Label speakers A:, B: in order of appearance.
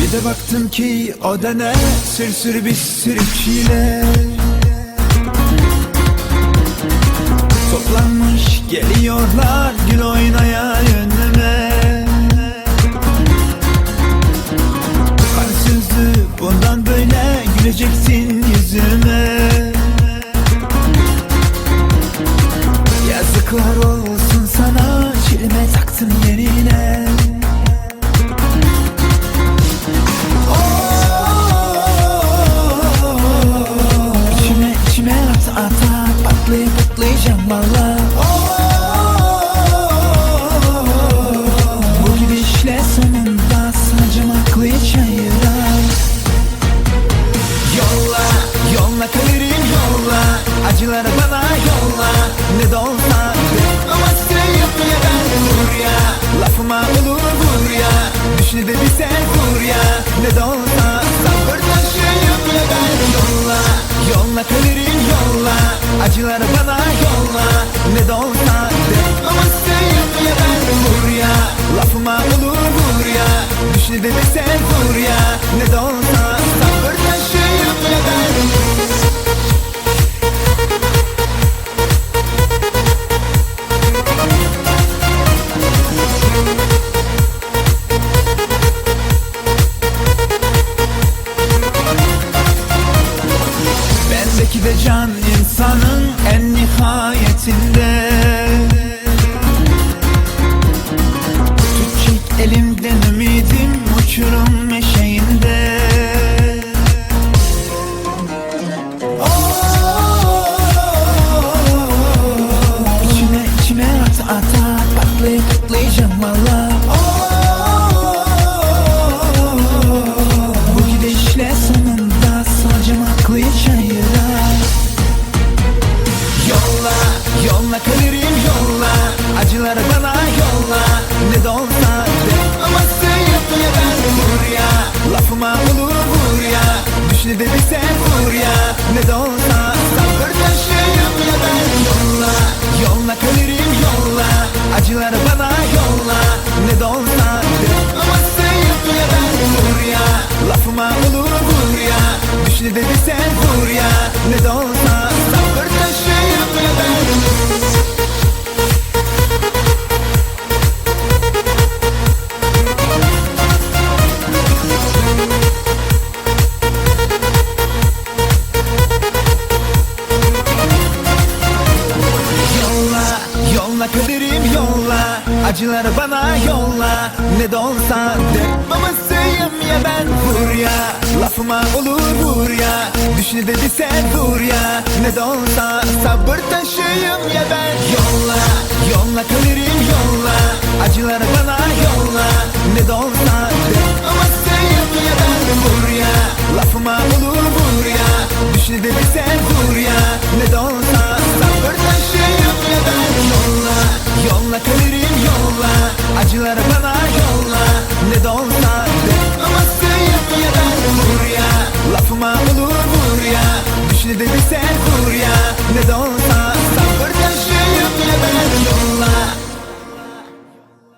A: Bir de baktım ki o da ne, sür bir sürü çile. Toplanmış geliyorlar gül oynaya önüme. Kansızdı bundan böyle, güleceksin yüzüme. Yazıklar olsun sana, çilime taktın yerine. İçime ata patlayacağım valla. Bu gidişle sonunda sacım aklı çayırar. Yolla kalırım yolla, acıları bana yolla. Ne de olsa ama sen yapmaya ben vur ya. Lafıma olur vur ya, düşle de bir sen vur ya. Ne de olsa sabır taşı yapmaya ben yolla kalırım yolla, acıları bana yolla. Ne de olsa ama sen yapmaya ben vur ya. Lafıma olur vur ya, düşle de bir sen vur ya. Ne de olsa sabır taşı yapmaya ben. Bendeki de can insanın en nihayetinde. Tutacak elimden ümidim uçurum eşeğinde. İçime ata patlayacağım valla. Bu gidişle sonunda sacım aklı çayırar. Yolla kalırım yolla, acıları bana yolla. Ne de olsa ama sen yapmaya ben vur ya. Lafıma olur vur ya, düşle de bir sen vur ya. Ne de olsa sabır taşı yapmaya ben yolla kalırım yolla, acıları bana yolla. Ne de olsa ama sen yapmaya ben vur ya. Lafıma olur vur ya, düşle de bir sen vur ya. Ne de olsa sabır taşı yapmaya ben. Yolla kaderim yolla, acıları bana yolla. Ne de olsa ama sevmeye ben vur ya. Lafıma olur vur ya, düşle de bir sen vur ya. Ne de olsa sabır taşıyım ya ben. Yolla kaderim yolla, acıları bana yolla. Ne de olsa ama sevmeye ben vur ya. Lafıma olur vur ya, düşle de bir sen vur ya. Ne de olsa sabır taşıyım ya ben. Yolla kalırım yolla, acıları